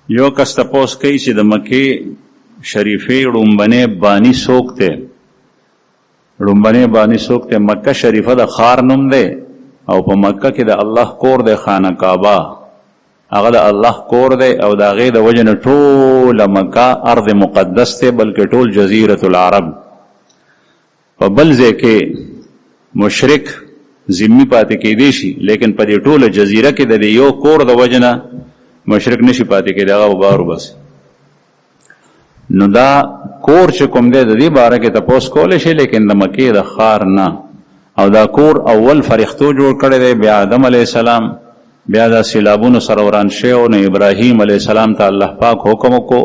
یو کس تپوس کوي چې د مکې شریفې ړومبنی بانی څوک دی؟ ړومبنی بانی څوک دی؟ مکه شریفه د ښار نوم دی او په مکه کې د الله کور دی، خانه کعبه هغه د الله کور دی او د هغې د وجې نه ټوله مکه ارض مقدس دی، بلکې ټول جزیرة العرب. په بل ځای کې مشرک ذمي پاتې کېدی شي، لیکن په دې ټوله جزیره کې د یو کور د وجې نه مشرک نشي پاتې کېدی، هغه بارو بس. نو دا کور چې کوم دی د دې باره کې تپوس کولی شي، لیکن د مکې د ښار نه. او دا کور اول فرښتو جوړ کړی دی، بیا آدم علیه السلام، بیا دا سیلابونو سره وران شوی، نو ابراهیم علیه السلام ته الله پاک حکم وکړو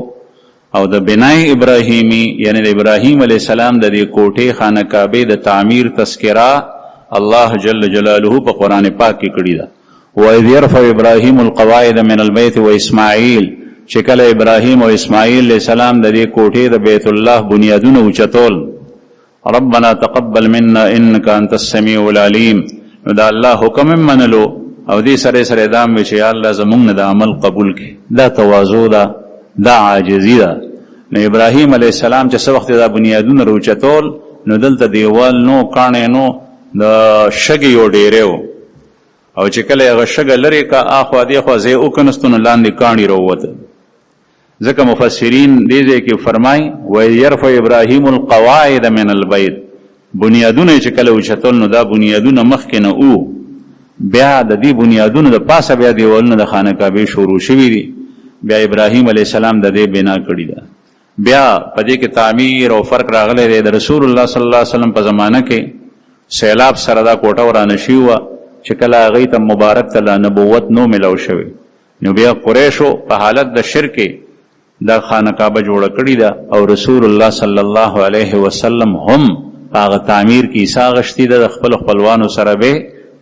او د بنای ابراهیمی یعنی د ابراهیم علیه السلام د دې کوټې خانه کعبې د تعمیر تذکره الله جل جلاله په قرآن پاک کې کړې ده. وَإِذْ يَرْفَعُ إِبْرَاهِيمُ الْقَوَاعِدَ مِنَ الْبَيْتِ وَإِسْمَاعِيلُ، چې کله ابراهیم او اسماعیل علیه السلام د دې کوټې د بیت الله بنیادونه اوچتول، ربنا تقبل منا انك انت السميع العليم، نو دا الله حکم منلو او دې سره سره دام وی چې یا الله زمونږ نه د عمل قبول کړي. دا تواضع ده، دا عاجزي ده. نو ابراهیم علیه السلام چې څه وخت دا بنیادونه روچتول، نو دلته دیوال نو، کاڼې نو، د شګې یو ډیری و، او چې کله هغه شګه لرې کا اخوا دېخوا ځای وکنستو، نو لاندې کاڼي راووته. ځکه مفسرین دې ځای کې فرمایي وَإِذْ يَرْفَعُ إِبْرَاهِيمُ الْقَوَاعِدَ مِنَ الْبَيْتِ، بنیادونه چې کله اوچتول نو دا بنیادونه مخکې نه وو، بیا د دې بنیادونو د پاسه بیا دیوالونه د خانه کعبې شروع شوي دي، بیا ابراهیم علیه السلام د دې بنا کړي ده. بیا په دې کې تعمیر او فرق راغلی دی. د رسول الله صلی الله علیه وسلم په زمانه کې سیلاب سره دا کوټه ورانه شوې وه، چې کله هغوی ته مبارک ته نبوت نو ملو شوی، نو بیا قریشو په حالت د شرک دا خانه کعبه جوړه کړې ده، او رسول الله صلی الله علیه وسلم هم هغه تعمیر کې حصه اخیستې ده، د خپل خپلوانو سره به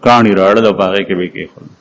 کاڼي راوړل او په هغې کې به یې کېښودل.